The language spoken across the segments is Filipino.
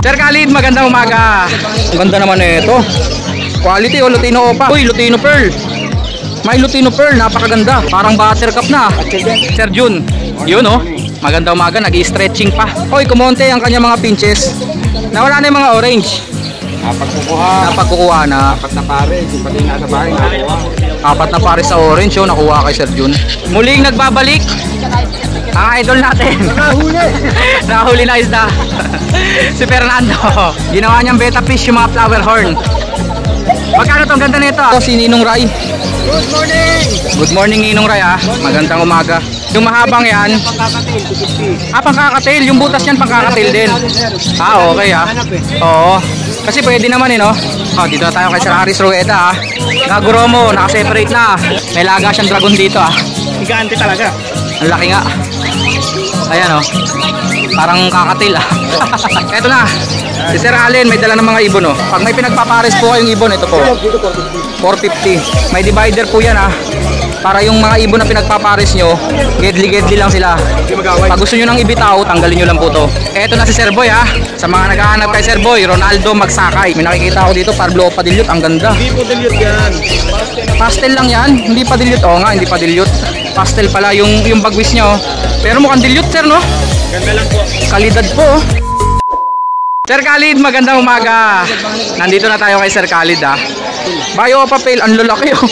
Sir Khalid, magandang umaga. Ang ganda naman ito. Quality o Lutino Opa. Uy, Lutino Pearl. May Lutino Pearl, napakaganda. Parang buttercup na. Sir Jun, yun oh. Magandang umaga, nag-i-stretching pa. Uy, kumonte ang kanya mga pinches. Nawala na yung mga orange. Napagkukuha na. Apat na pare, hindi pa din nasa bahay nakuha. Apat na pares sa orange oh, nakuha kay Sir Jun. Muling nagbabalik ang idol natin. Nakahuli na isda. Si Fernando. Ginawa niyang beta fish yung mga flower horn. Magkano to? Ganda nito. Si Ninong Ray. Good morning! Good morning Ninong Ray ah. Magandang umaga. Yung mahabang yan. Pangkakatil. Yung butas yan pangkakatil din. Okay ah. Oo. Kasi pwede naman no. Dito na tayo kay Sir Aris Rueda ah. Naguromo, nakaseparate na. May laga siyang dragon dito ah. Higante talaga. Ang laki nga. Ayan oh. Parang kakatil ah. Eto na. Si Sir Allen may dala ng mga ibon oh. Pag may pinagpapares po kayong ibon, ito po 450. May divider po yan ah. Para yung mga ibon na pinagpapares nyo, gedli-gedli lang sila. Pag gusto nyo nang ibitaw, tanggalin nyo lang po to. Eto na si Sir Boy ha. Sa mga naghahanap kay Sir Boy, Ronaldo Magsakay. May nakikita ako dito, Pablo Padilute. Ang ganda. Hindi po dilute yan. Pastel lang yan. Hindi Padilute. Oo nga, hindi Padilute. Pastel pala yung bagwis nyo. Pero mukhang dilute sir no? Ganda lang po. Kalidad po. Sir Khalid, magandang umaga. Nandito na tayo kay Sir Khalid ha. Bayo papel, ang lalaki oh.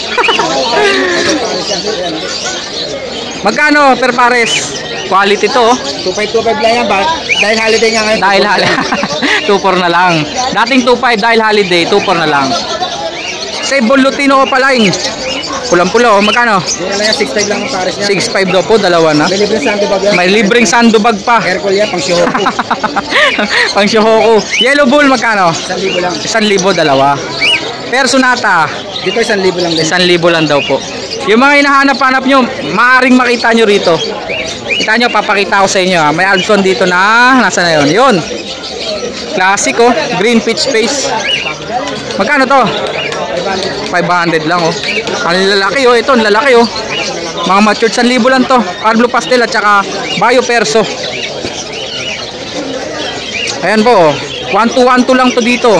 Magkano per pares? Quality to oh. 2525 lang yan ba? Dahil holiday nga ngayon. Dahil holiday 2-4 na lang. Dating 2-5 dahil holiday, 2-4 na lang. Sable Lutino Opa line. Pulang-pula oh, magkano? Yun lang yan, 6.5 lang ang pares niya. 6.5 daw po, dalawa na. May libreng sandbag yan. May libreng sandbag pa. Aircall yan, pang Shohoku. Pang Shohoku. Yellow bull magkano? 1,000 lang. 1,000 dalawa. Personata. Dito 1,000 lang din. 1,000 lang daw po. Yung mga hinahanap-hanap nyo, maaaring makita nyo rito. Kita nyo, papakita ko sa inyo ha. May Alpson dito na, nasa na yun? Yun. Classic oh, green pitch face. Magkano to? 500 lang oh. Ang lalaki oh, ito ang lalaki oh. Mga matured 1,000 lang to. Pablo Pastel at saka Bayo Perso. Ayan po oh. 1212 lang to dito.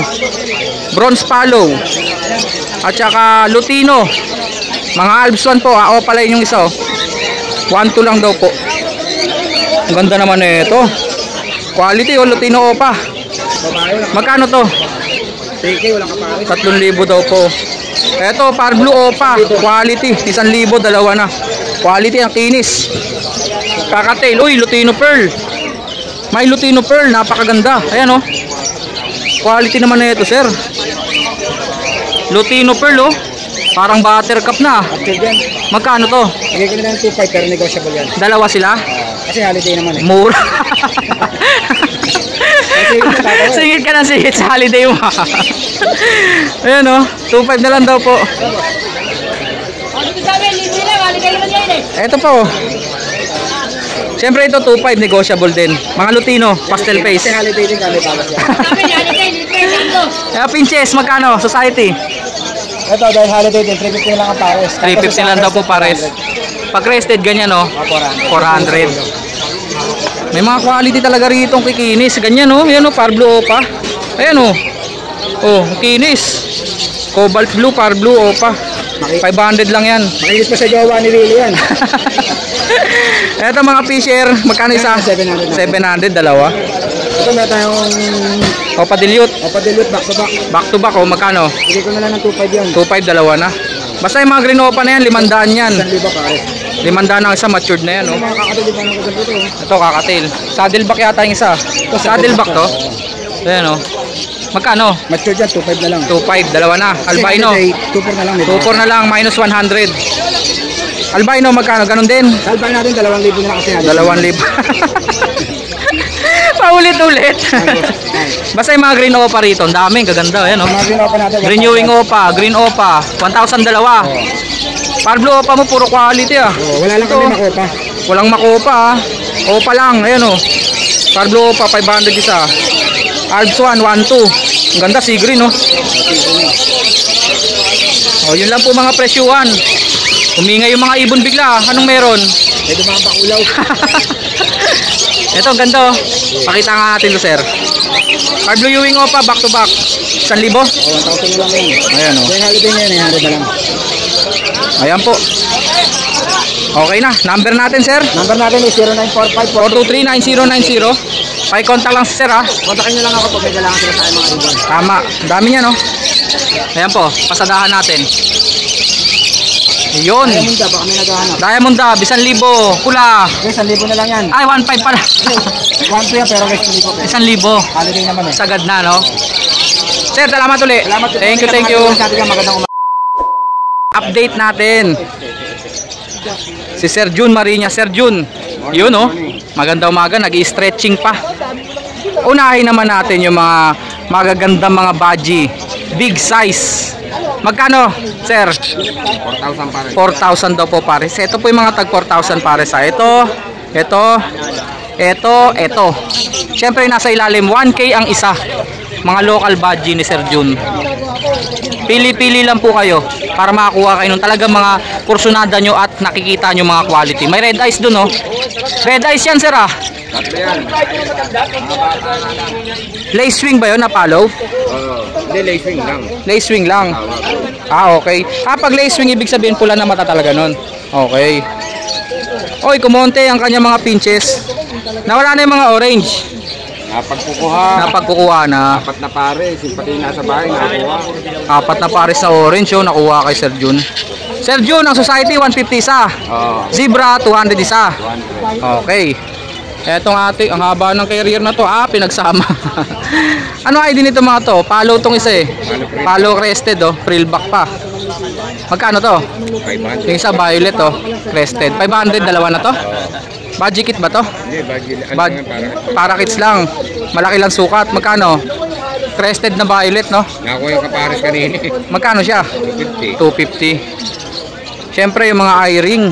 Bronze Palo at saka Lutino. Mga Alpson po ah. O pala yung isa oh. 12 lang daw po. Ang ganda naman ito. Quality oh, Lutino Opa. Magkano to? 3K, walang kapares. 3,000 daw po. Eto, Pablo Opa, quality, 1,000, dalawa na. Quality ang kinis. Kakatail, uy, Lutino Pearl. May Lutino Pearl, napakaganda. Ayan oh. Quality naman na ito, sir. Lutino Pearl oh. Parang buttercup na. Magkano to? Bigay ko na ng 2.5 pero negotiable yan. Dalawa sila? Kasi holiday naman eh. Mura. Singit ka ng singit sa holiday mo. Ayan o, 2.5 na lang daw po. Ito po. Siyempre ito 2.5 negotiable din. Mga Lutino, pastel face. Kasi holiday din kami bawas yan. Pinches, magkano? Society? Ito dahil holiday din, 350 lang ang pares. 350 lang daw po pares. Pag rested ganyan o, 400. May mga quality talaga rito ang kikinis. Ganyan oh, yan oh, Pablo Opa. Ayan oh. Oh, kinis. Cobalt blue, Pablo Opa. 500 lang yan. Makinis pa sa jowa ni Willie yan. Eto mga fisher, magkano isa? 700. 700, dalawa. Ito na tayong Opa Dilute. Opa Dilute, back to back. Back to back oh, magkano? Bigay ko na lang ng 2.5 yan. 2.5, dalawa na. Basta yung mga green Opa na yan, 500 yan. 1,000 pares. 500 ang isa, matured na yan oh. Mga kakatulid ang magaganda ito. Ito kakatil. Saddleback yata yung isa. Saddleback to. Ayan oh. Magkano? Matured yan, 2.5 na lang. 2.5, dalawa na. Albino. 2.4 na lang. 2.4 na lang, minus 100. Albino, magkano? Ganon din? Salbay natin, 2,000 na lang kasi. 2,000. Paulit-ulit. Basta yung mga green opa rito, ang daming, gaganda. Ayan oh. Mga green opa natin. Renewing opa, green opa, 1,000 dalawa. Pablo Opa mo, puro quality ah. Wala lang kami makopa. Walang makopa ah. Opa lang, ayan oh. Pablo Opa, 500 isa. Alps 1, 1, 2. Ang ganda, sea green oh. Oh, yun lang po mga presyuhan. Umingay yung mga ibon bigla. Anong meron? May dumang pakulaw. Ito, ang ganda oh. Pakita nga natin to, sir. Card Blue Ewing Opa, back to back. 1,000? O, 1,000 na lang yun. Ayan o. Kaya holiday ngayon, 900 na lang. Ayan po. Okay na. Number natin, sir. Number natin is 423-9090. Paki-contact lang sir ha. Kontakin nyo lang ako pag may kailangan sila sa aking mga ibon. Tama. Dami niya no. Ayan po. Pasadahan natin. Yun. Diamond da, baka may naghahanap. Diamond da. 1,000. Kula. Okay, 1,000 na lang yan. Ay, 1,500 pala. 1,200 yan, pero guys, 1,000. 1,000. Holiday naman eh. Sagad na no. Sir, salamat ulit. Salamat. Thank you. Magandang Update natin. Si Sir Jun Mariña. Sir Jun. Yun no. Maganda umaga. Nag-i-stretching pa. Unahin naman natin yung mga magagandang mga baji. Big size. Magkano, sir? 4,000 pares. 4,000 daw po pares. Ito po yung mga tag 4,000 pares. Ito. Siyempre nasa ilalim 1K ang isa. Mga local baji ni Sir Jun. Pili-pili lang po kayo para makakuha kayo ng talagang mga kursunada nyo at nakikita nyo mga quality. May red eyes dun oh. Red eyes yan sir ah. Lace wing ba yun na follow? Hindi, lace wing lang. Lace wing lang. Ah okay. Pag lace wing ibig sabihin pula na mata talaga nun. Okay. Oy, kumonte ang kanya mga pinches. Nawala na yung mga orange. Napagkukuha na. 4 na pares, yung pati nasa bahay nakuha. 4 na pares na orange oh, nakuha kay Sir Jun. Sir Jun, ang society 150 isa. Zebra 200 isa. Okay. Etong ating ang haba ng career na to, pinagsama. Ano ID nito mga to? Palo tong isa eh. Palo crested oh, frill back pa. Magkano to? 500. Yung isa violet oh, crested. 500 dalawa na to? Budget kit ba to? Hindi, Para kits lang. Malaki lang sukat. Magkano? Crested na violet no? Nakuha yung kapares kanina. Magkano siya? 250. 250. Siyempre yung mga eye-ring.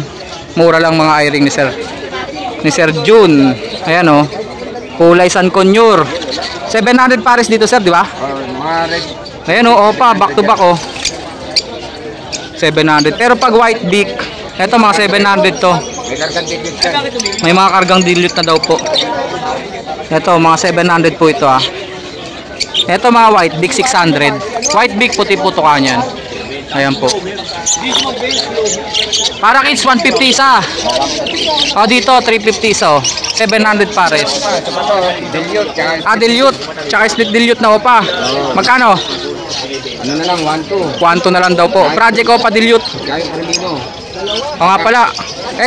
Mura lang mga eye-ring ni Sir Jun. Ayan oh. Kulay San Conyor. 700 pares dito sir, di ba? Mga red. Ayan oh, opa, back to back oh. 700. Pero pag white beak, eto mga 700 to. May kargang ticket ka. May mga kargang dilute na daw po. Eto mga 700 po ito ah. Eto mga white beak 600. White beak puti-puto ka niyan. Ayan po. Para kids 150 isa. O dito 350 isa oh. 700 pares. Dilute. Tsaka split dilute na opa. Magkano? Ano na lang, 1,200. 1,200 na lang daw po. Project opa dilute. Kahit Carlino. O nga pala.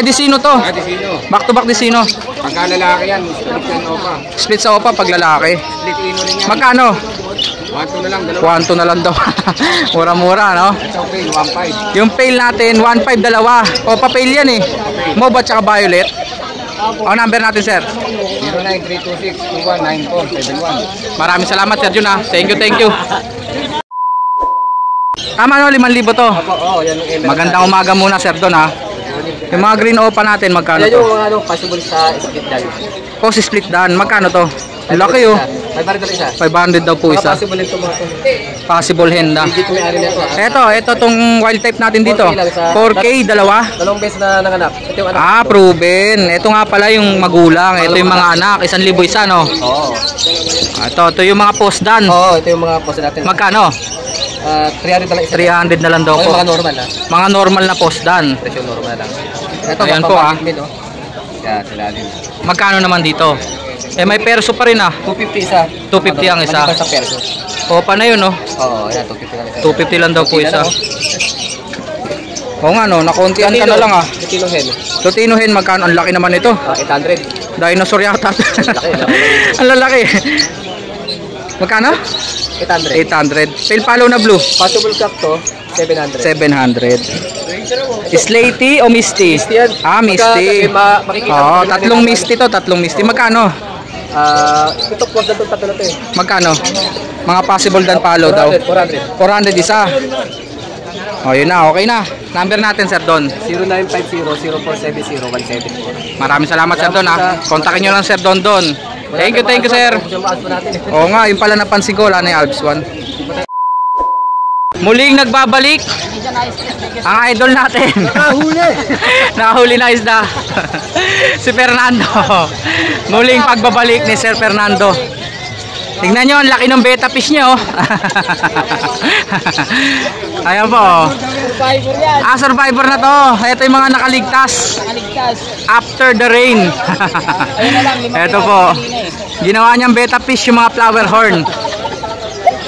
Disino to. Disino. Back to back disino. Pagka lalaki yan, split yan opa. Split sa opa pag lalaki. Split ino rin yan. Magkano? 1,200 na lang, dalawa. 1,200 na lang daw. Mura-mura no? Ito okay, 1,500. Yung pail natin 1,500 dalawa. O pa-pail yan eh. Mauve at saka violet. O number natin sir. 0932621941. Maraming salamat Sir Jun ha. Thank you. Tama no, 5,000 to. Yan yung Magandang umaga muna Sir Don ha. Yung mga green opa natin magkano Yan to? yung possible sa split dan. O si split dan, magkano to? Ang laki oh. 500 na isa. 500 daw po isa. Possible ito mga ito. Possible henda. Legit may ari na ito. Ito tong wild type natin dito. 4K dalawa. Dalawang beses na nanganak. Ito yung anak. Proven. Ito nga pala yung magulang. Ito yung mga anak. 1,000 isa no? Oo. Ito yung mga post dan. Oo, ito yung mga post natin. Magkano? 300 na lang isa. 300 na lang daw po. Mga normal na. Mga normal na post dan. Presyo normal lang. Ito Ayan po ah. Yan, sila din. Magkano naman dito? May perso pa rin ah. 250 isa. 250 ang isa. Sa perso. Opa na yun no? Oo, yan 250 lang isa. 250 lang daw po isa. Oo nga no, nakuntian ka na lang ah. Lutino hen. Lutino hen, magkano? Ang laki naman ito. 800. Dinosaur yata. Laki. Ang lalaki. Magkano? 800. 800. Pale palo na blue. Possible cup to, 700. 700. Slaty o Misty? Misty yan. Misty. Makikita mo. Tatlong Misty to, tatlong Misty. Magkano? Ito po na itong tatlo na ito eh. Magkano? Mga possible dan palo daw. 400. 400 isa. Yun na, okay na. Number natin Sir Don. 0950-0470-174. Maraming salamat Sir Don ha. Kontakin nyo lang Sir Don Don. Thank you sir. Oo nga, yung pala napansin ko, wala na yung Alps 1. Muling nagbabalik ang idol natin. Nakahuli na isda. Si Fernando. Muling pagbabalik ni Sir Fernando. Tingnan nyo, ang laki ng beta fish niya, oh. Ayan po, oh. Survivor yan. Survivor na to. Ito yung mga nakaligtas Nakaligtas. after the rain. Ayun na lang, 5 Ito po, ginawa niyang beta fish yung mga flower horn.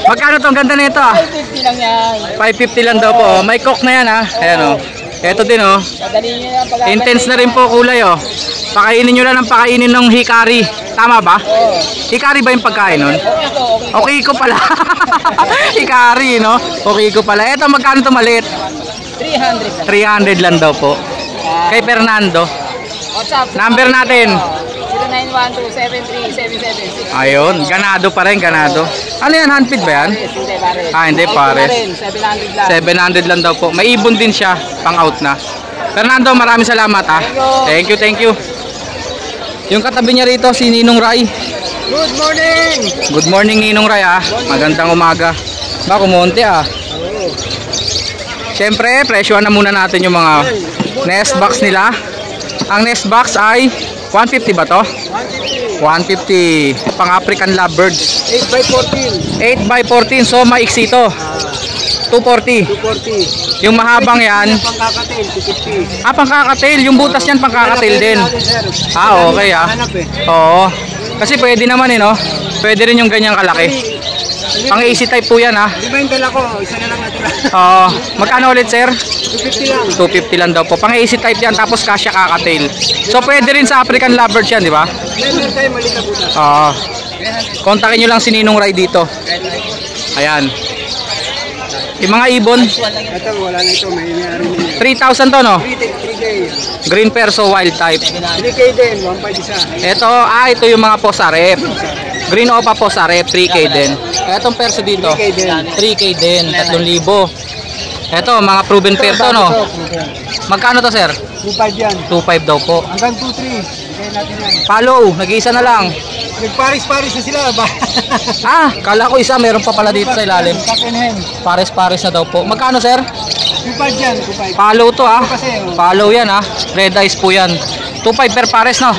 Magkano to? Ang ganda na ito, ah. 550 lang yan. 550 lang daw po, oh. May cook na yan, ah. Ayan, oh. Ito din, oh. Madali nyo lang pag Intense na rin po kulay, oh. Pakainin nyo lang ang pakainin ng hikari. Tama ba? Oo. Hikari ba yung pagkain nun? Okay to, okay. Okay ko pala. Hikari, no? Okay ko pala. Eto, magkano to maliit? 300. 300 lang daw po. Kay Fernando. What's up? Number natin. 0912-7377-6. Ayun, ganado pa rin, ganado. Ano yan, handfeed ba yan? Hindi, pare. Ah, hindi, pare. 700 lang. 700 lang daw po. May ibon din siya, pang out na. Fernando, maraming salamat, ha. Thank you, thank you. Yung katabi niya rito, si Ninong Ray. Good morning! Good morning, Ninong Ray, ha. Magandang umaga. Ba, kumonti, ah. Siyempre, presyohan na muna natin yung mga nest box nila. Ang nest box ay 150 ba to? 150. Pang African lovebirds. 8x14. 8x14. So, maiksi to. 240. 240. Yung mahabang yan. Pangkakatil, 250. Pangkakatil. Yung butas yan, pangkakatil din. Okay, ah. Hanap eh. Oo. Kasi pwede naman, eh, no? Pwede rin yung ganyang kalaki. Pang easy type po yan, ha. Di ba yung dala ko? Isa na lang natin. Oo. Magkano ulit, sir? 250 lang. 250 lang daw po. Pang easy type yan, tapos kasya kakatail. So, pwede rin sa African lovebirds yan, di ba? Meron tayo mali na butas. Oo. Kontakin nyo lang si Ninong Ray dito. Ayan. Yung mga ibon, Ito, wala na ito. May mayroon na 3,000 to, no? 3K. Green perso wild type. 3K din, 1.5 isa. Ito yung mga posarep. Green opa posarep, 3K din. Etong perso dito, 3K din. 3K din, 3,000. Ito, mga proven pair to, no? Magkano to, sir? 2.5 yan. 2,500 daw po. Hanggang 2.3. Bigay natin yan. Follow, nag-iisa na lang. Nagparis-paris na sila ba? Kala ko isa, meron pa pala dito sa ilalim. Kakinhen. Pares-pares na daw po. Magkano, sir? 2.5 yan, 2.5. Follow to, ah. Kasi, Follow yan, ah. Red eyes po yan. 2,500 per pares, no?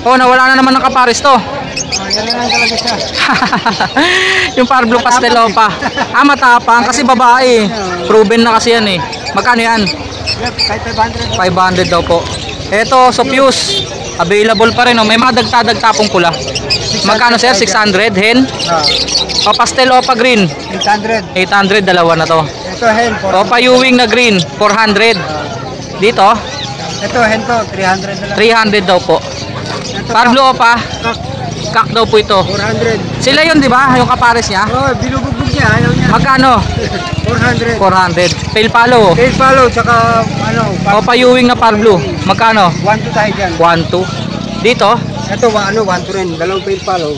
Oh, nawala na naman ng kapares to. Yan lang talaga siya. Yung Parblo Pastelopa. Matapang kasi babae. Proven na kasi yan, eh. Magkano yan? Yep, kahit 500. 500 daw po. Eto, Sopius. Available pa rin, oh. May mga dagta-dagtapong pula. Magkano, sir? 600 hen? Pastel Opa green. 800. 800, dalawa na to. Ito hen, Opa Ewing na green, 400. Dito, ito hen to, 300 na lang. 300 daw po. Ito, Parblo Opa, kak, kak daw po ito. 400. Sila yun, di ba? Yung kapares niya. Oh, binubugbog niya, ayaw niya. Magkano? 400. 400. Pale palo. Tail follow, tsaka ano, Opa Ewing na Parblo. Magkano? 1-2 tayo dyan. 1-2. Dito, Ito, 1-2 rin, dalawang tail follow.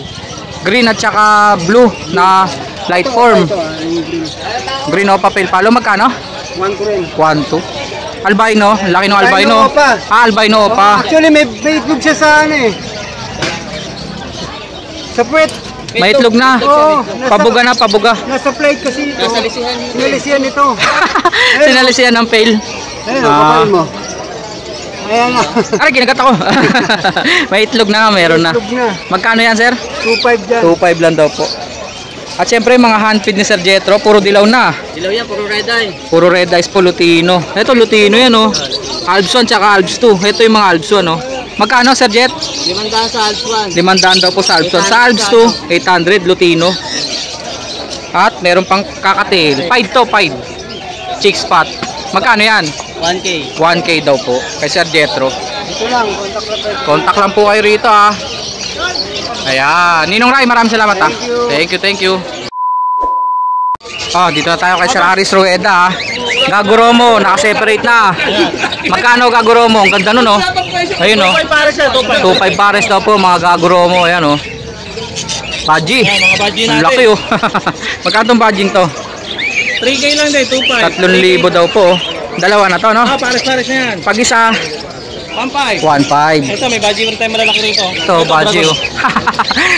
green at saka blue na light form. Ito, yung green. Green Opa pale palo. Magkano? 1-2 rin. 1-2. Albino. Laki ng albino. Albino Opa. Albino Oh, Opa. actually, may itlog siya sa ano eh. Sa puwet. May itlog na. Oo, Pabuga na, pabuga. Nasa plate kasi ito. Nasa lisihan. Sinalisihan ito. Sinalisihan ng pail. Ayun, Ah. kapain mo. Ayan na. Aray, kinagat ako. May itlog na nga, meron na. Itlog na. Magkano yan, sir? 2.5 dyan. 2.5 lang daw po. At syempre, mga handfeed ni Sir Jetro, puro dilaw na. Dilaw yan, puro red eye. Puro red eyes po, Lutino. Ito, Lutino yan, oh. Alps 1 tsaka Alps 2. Ito yung mga Alps 1, oh. Magkano, Sir Jet? 500 sa Alps 1. 500 daw po sa Alps 1. Sa Alps 2, 800, Lutino. At meron pang kakatail. 5 to, 5. Chick spot. Magkano yan? 1K. 1K daw po. Kay Sir Jetro. Ito lang, contact lang tayo. Contact lang po kayo rito, ah. Ayan. Ninong Ray, maraming salamat, ah. Thank you, thank you. Dito na tayo kay Sir Aris Rueda, ah. Gagoromo, naka-separate na. Magkano Gagoromo? Ang ganda nun, oh. Ayun, oh. 2.5 pares daw po, mga Gagoromo. Ayan, oh. Baji. Mga badge Ang laki, oh. Magkano tong badging to? 3K lang din, 2.5. 3,000 daw po, oh. Dalawa na to, no? Pares-pares na yan. Pag isa, 1.5. 1.5. Ito, may badge rin tayo malalaki rito. Ito, Baji, oh.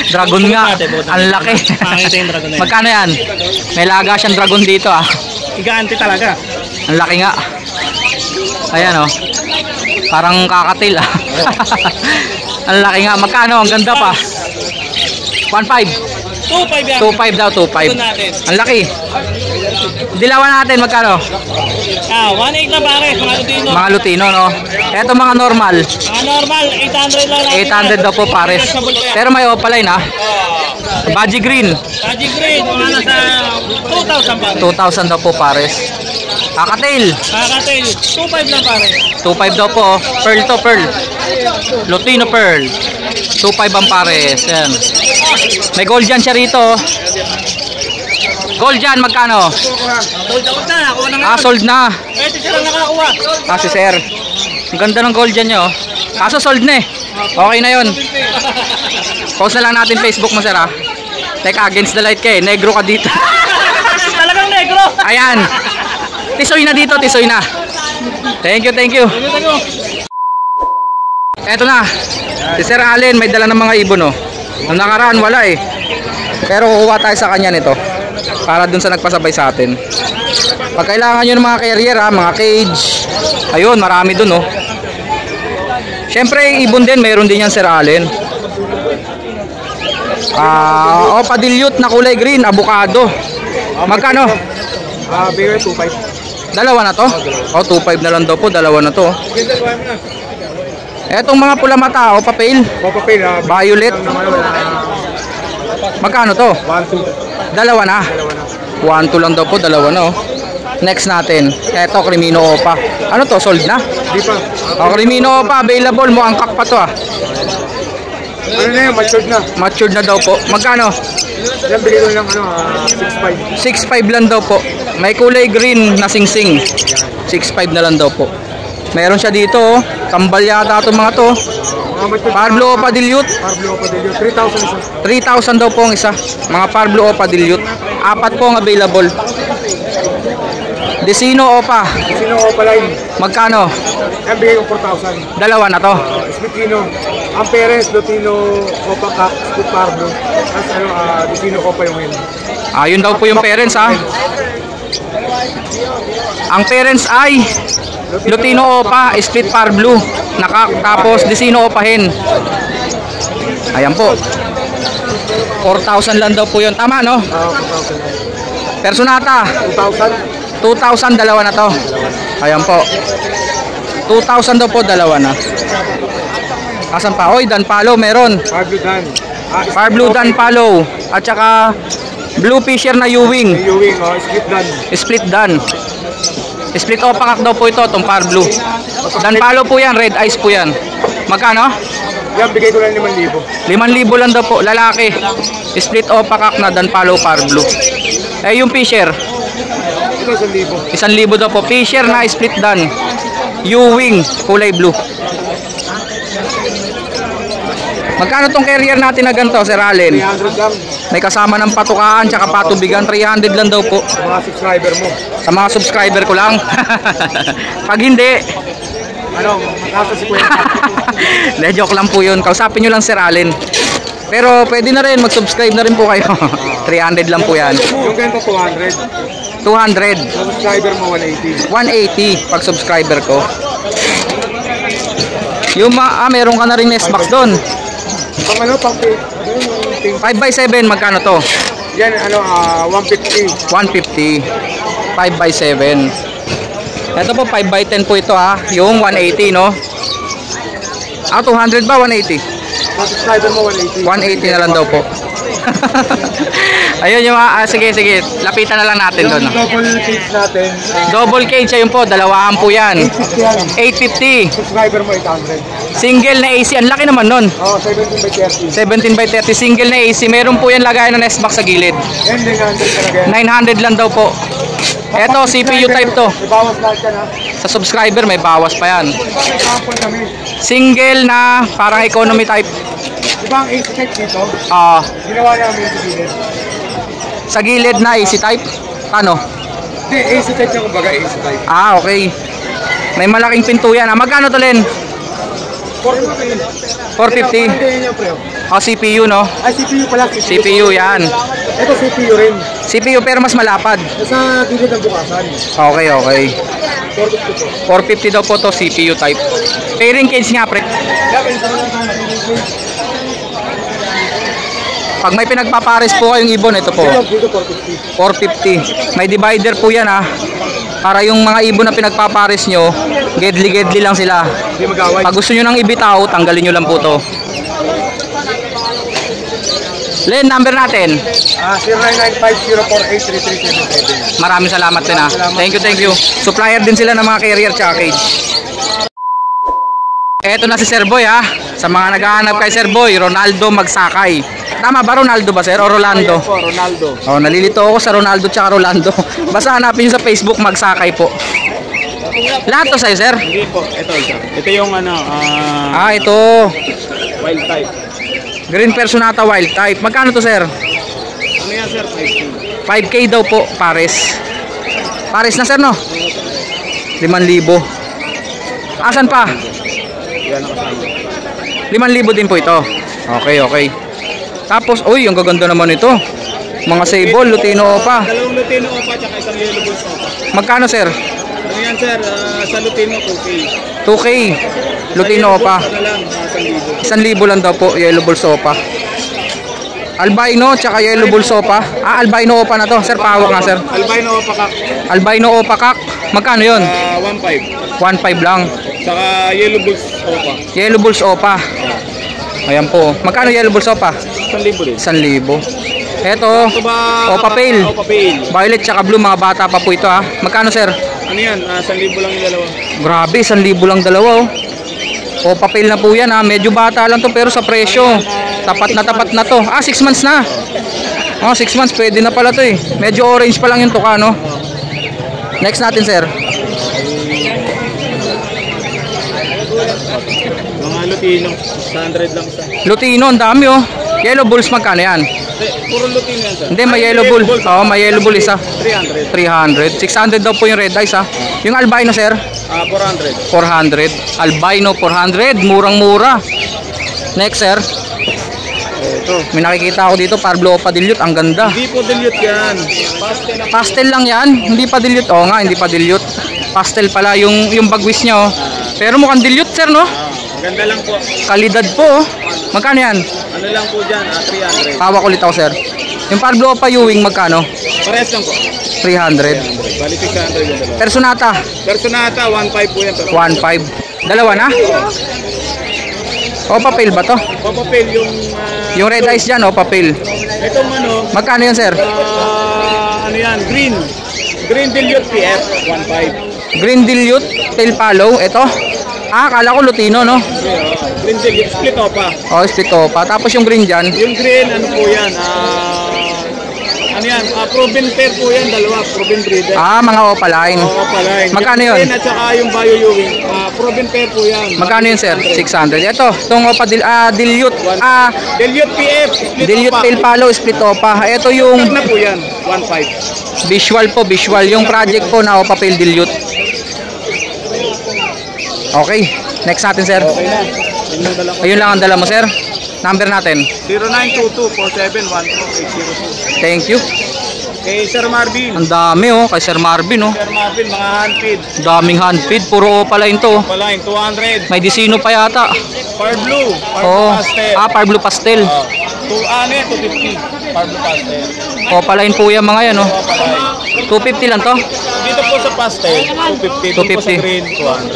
Dragon nga. Ang laki. Pangit yung dragon na yun. Magkano yan? May laga siyang dragon dito, ah. Giganti talaga. Ang laki nga. Ayan, oh. Parang kakatil, ah. Ang laki nga. Magkano? Ang ganda pa. 1.5. 2.5 yan. 2.5 daw, 2.5. Ito natin. Ang laki. Dilawan natin, magkano? 1.8 na pare, mga Lutino. Mga Lutino, no? Eto mga normal. Mga normal, 800 lang natin. 800 daw po pares. Pero may opaline ha. Baji green. Baji green, mga nasa 2,000 pare. 2,000 daw po pares. Kakatail. Kakatail, 2.5 lang pare. 2.5 daw po. Pearl to pearl. Lutino pearl. 2.5 ang pares. Yan. May gold dyan siya rito. Gold dyan, magkano? Sold out na, nakuha na nga. Sold na. Ito siya lang nakakuha. Si sir. Ang ganda ng gold dyan nyo. Kaso sold na eh. Okay na yun. Post na lang natin Facebook mo sir ha. Teka, against the light ka eh. Negro ka dito. Talagang negro. Ayan. Tisoy na dito, tisoy na. Thank you, thank you. Eto na. Si Sir Allen may dala ng mga ibon oh. Nung nakaraan wala eh. Pero kukuha tayo sa kanya nito. Para dun sa nagpasabay sa atin. Pag kailangan nyo ng mga carrier ha, mga cage. Ayun, marami dun oh. Siyempre ibon din, mayroon din yan Sir Allen. Opa dilute na kulay green, avocado. Magkano? Bigay 2.5. Dalawa na to? 2.5 na lang daw po, dalawa na to. Etong mga pula mata, papel. Papapil, Violet. Magkano to? 1.2. Dalawa na. 1.2 lang daw po, dalawa na oh. Next natin, eto Crimino Opa. Ano to, sold na? Di pa. Crimino Opa, available mo, angkak pa to ah. Ano na yun, matured na. Matured na daw po. Magkano? Yan, bigay ko ng 6.5. 6.5 lang daw po. May kulay green na singsing. 6.5 na lang daw po. Meron siya dito oh. Kambal yata itong mga to. Parblo Opa dilute. Parblo Opa dilute. 3,000 isa. 3,000 daw po ang isa. Mga Parblo Opa dilute. 4 po ang available. Desino Opa. Sino Opa line? Magkano? Yan, bigay ko 4,000. Dalawa na to. Splitino. Ang parents, Lutino Opa Cup, Split Parblo. Tapos Lutino Opa yung yun. Yun daw po yung parents ha. Ang parents ay Lutino Opa, Split Parblo. Tapos Desino Opa hen. Ayan po. 4,000 lang daw po yun. Tama no? 4,000. Personata. 2,000. 2,000 dalawa na to. Ayan po. 2,000 daw po dalawa na. Asan pa? Oy, Dan Palo meron. Parblo Dan. Parblo Dan Palo. At saka Blue Fisher na Ewing. Ewing, Split Dan. Split Dan. Split Opakak daw po ito, itong Parblo. Dan Palo po yan, red eyes po yan. Magkano? Yan, bigay ko lang 5,000. 5,000 lang daw po, lalaki. Split Opakak na Dan Palo Parblo. Yung Fisher, Ito 1,000. 1,000 daw po. Fisher na Split Dan. Ewing, kulay blue. Magkano tong carrier natin na ganito, Sir Allen? 300 lang. May kasama ng patukaan, tsaka patubigan. 300 lang daw po. Sa mga subscriber mo. Sa mga subscriber ko lang. Pag hindi, Nasa 50. hindi, joke lang po yun. Kausapin nyo lang Sir Allen. Pero pwede na rin, mag-subscribe na rin po kayo. 300 lang po yan. Yung ganito 200. 200. Sa subscriber mo 180. 180 pag subscriber ko. Yung meron ka na rin nest box doon. Pang pang 5x7 magkano to? yan, 150. 150. 5x7. Ito po 5x10 po ito ha. Yung 180 no. 200 ba 180? Sa subscriber mo 180. 180 na lang daw po. Ayun yung sige, lapitan na lang natin doon. Yung double cage natin. Double cage ayun po, dalawahan po yan. 850. 850. Subscriber mo 800. Single na AC, ang laki naman nun. 17 by 30. 17x30, single na AC. Meron po yan lagayan ng nest box sa gilid. Yan, 900 talaga. 900 lang daw po. Eto, CPU type to. May bawas lahat yan ha. Sa subscriber may bawas pa yan. Example kami. Single na parang economy type. Diba ang AC type dito? Ginawa namin sa gilid. Sa gilid na AC type. Ano? Hindi, AC type yung kumbaga AC type. Okay. May malaking pinto yan. Magkano to Len? 450. 450. Hindi yan pre. CPU no? Ay, CPU pala. CPU yan. Ito CPU rin. CPU pero mas malapad. Nasa gilid ng bukasan. Okay. 450 450 po. daw po to CPU type. Pairing cage nga pre. Pag may pinagpapares po kayong ibon, ito po. Dito 450. 450. May divider po yan ha. Para yung mga ibon na pinagpapares nyo, gedli-gedli lang sila. Hindi mag-away. Pag gusto nyo nang ibitaw, tanggalin nyo lang po to. Len, number natin. 0995-048-3377. Maraming salamat din ha. Thank you. Supplier din sila ng mga carrier tsaka cage. Eto na si Sir Boy ha. Sa mga naghahanap kay Sir Boy, Ronaldo Magsakay. Tama ba Ronaldo ba sir o Rolando? Po, Ronaldo. Oh, nalilito ako sa Ronaldo tsaka Rolando. Basta hanapin nyo sa Facebook Magsakay po. Lahat to sa'yo sir? Hindi po, ito. Ito yung Ito. wild type. Green Personata Wild Type. Magkano to sir? Ano yan sir? 5K. 5K daw po, pares. Pares na sir no? 5,000. Asan pa? Yan ang kasama. 5,000 din po ito. Okay. Tapos, uy, ang gaganda naman ito. Mga sable, Lutino Opa. Dalawang Lutino Opa at isang Yellow Bulls Opa. Magkano sir? Ano yan sir? Sa Lutino 2K. 2K. Lutino Opa. Ano lang, 1,000. 1,000 lang daw po, Yellow Bulls Opa. Albino, tsaka Yellow Bulls Opa. Albino Opa na to. Sir, pahawak nga sir. Albino Opa kak. Albino Opa kak. Magkano yun? 1,500. 1,500 lang. Saka Yellow Bulls Opa. Yellow Bulls Opa. Ayan po. Magkano Yellow Bulls Opa? 1,000 din. 1,000. Eto, Ito ba? Opa Pale. Opa Pale. Violet tsaka blue, mga bata pa po ito ha. Magkano sir? Ano yan? 1,000 lang yung dalawa. Grabe, 1,000 lang dalawa oh. Opa Pale na po yan ha. Medyo bata lang to pero sa presyo. Tapat na to. 6 months na. 6 months pwede na pala to eh. Medyo orange pa lang yung tuka no. Next natin sir. Mga Lutino. 100 lang isa. Lutino, ang dami oh. Yellow Bulls magkano yan? Puro Lutino yan sir. Hindi, may Yellow Bull. Oo, may Yellow Bull isa. 300. 300. 600 daw po yung red eyes ha. Yung albino sir? 400. 400. Albino 400. Murang-mura. Next sir. Ito. May nakikita ako dito, Pablo Opa Dilute. Ang ganda. Hindi po dilute yan. Pastel lang yan. Hindi pa dilute. Oo nga, hindi pa dilute. Pastel pala yung bagwis niya oh. Pero mukhang dilute sir no? Ganda lang po. Kalidad po oh. Magkano yan? Ano lang po dyan? 300. Hawak ulit ako sir. Yung Pablo Opa Ewing magkano? Parehas lang po. 300. Bali 600 yung dalawa. Personata? Personata, 1.5 po yan. 1.5. Dalawa na? Opa Pale ba to? Opa Pale yung... Yung red eyes dyan, Opa Pale. Itong ano... Magkano yan sir? ano yan? Green. Green Dilute PF, 1.5. Green Dilute, Tail Palo. Ito. Akala ko Lutino no? Green Dilute, split Opa. Split Opa. Tapos yung green dyan. Yung green, ano po yan? Ano yan? Proven pair po yan, dalawa. Proven breeder. Mga Opa line. Opa line. Magkano yun? Green at saka yung Bio Ewing. Proven pair po yan. Magkano yun sir? 600. Ito, itong Opa Dilute. Dilute PF, split Dilute Opa. Tail Palo, split Opa. Ito yung Tag na po yan, 1.5. visual po, visual. Yung project po na Opa Pale Dilute. Okay. Next natin sir. Okay na. Yun yung dala ko. Ayun lang ang dala mo sir. Number natin. 0922-471-802. Thank you. Kay Sir Marvin. Ang dami oh. Kay Sir Marvin oh. Sir Marvin, mga handfeed. Daming handfeed. Puro Opa line to. Palain, 200. May disino pa yata. Par blue. Par Oh. pastel. Par blue pastel. 250. Par blue pastel. Opa line po yan mga yan oh. Palain. 250 lang to. Dito po sa pastel, 250. Dito po sa 250. green,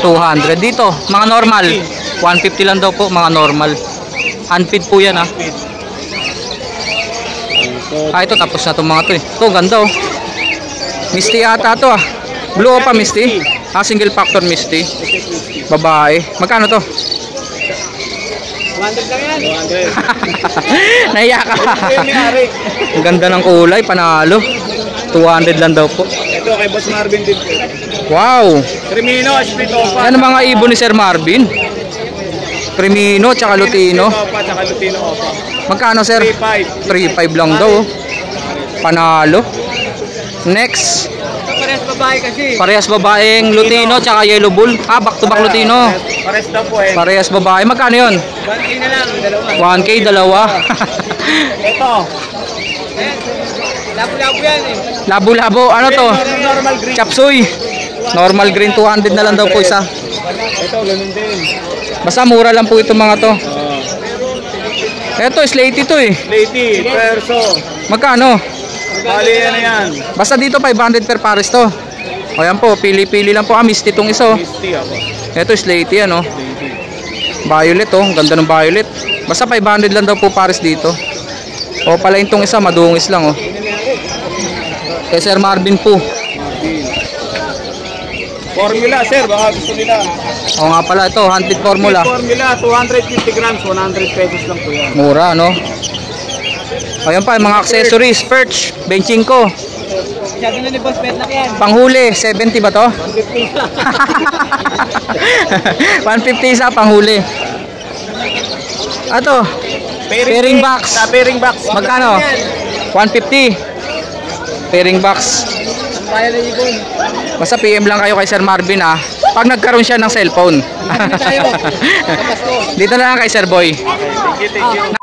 200. 200 dito. Mga normal. 150 lang daw po mga normal. Handfeed po yan ah. Ito tapos na itong mga to eh. Ito ganda oh. Misty yata to ah. Blue Opa Misty. Single factor Misty. Babae. Magkano to? 100 lang yan. 200. Naiya ka. Ang ganda ng kulay. Panalo. 200 lang daw po. Ito kay Boss Marvin din po. Wow. Crimino, split Opa. Yan ang mga ibon ni Sir Marvin. Crimino tsaka Lutino. Split Opa, tsaka Lutino Opa. Magkano sir? 3.5. 3.5 lang daw oh. Panalo. Next. Parehas babae kasi. Parehas babaeng Lutino tsaka Yellow Bull. Back to back Lutino. Parehas daw po eh. Parehas babae. Magkano yun? 1K na lang, dalawa. 1K dalawa. Ito. Labo-labo yan eh. Labo-labo. Ano to? Normal green. Chapsuy. Normal green 200 na lang daw po isa. Ito, ganun din. Basta mura lang po itong mga to. Eto, slate ito eh. Lady, perso. Magkano? Bali, ano yan? Basta dito 500 per pares to. O yan po, pili-pili lang po. Misty itong iso. Misty ako. Eto, slate yan oh. Violet oh, ang ganda ng violet. Basta 500 lang daw po pares dito. O pala itong isa, madungis lang oh. Kay Sir Marvin po. Formula, sir, baka gusto nila. O nga pala ito, hunted formula. Formula, 250 grams, 100 pesos lang po yan. Mura no. Ayan pa, yung mga accessories, perch, benching ko. Masyado na ni Boss Pet na yan. Panghuli, 70 ba to? 150 isa panghuli. Ato, pairing box. Pairing box. Magkano? 150. Pairing box. Bayan na ibon. Basta PM lang kayo kay Sir Marvin ah. Pag nagkaroon siya ng cellphone. Tayo. Kapasko. Dito na lang kay Sir Boy. Thank you.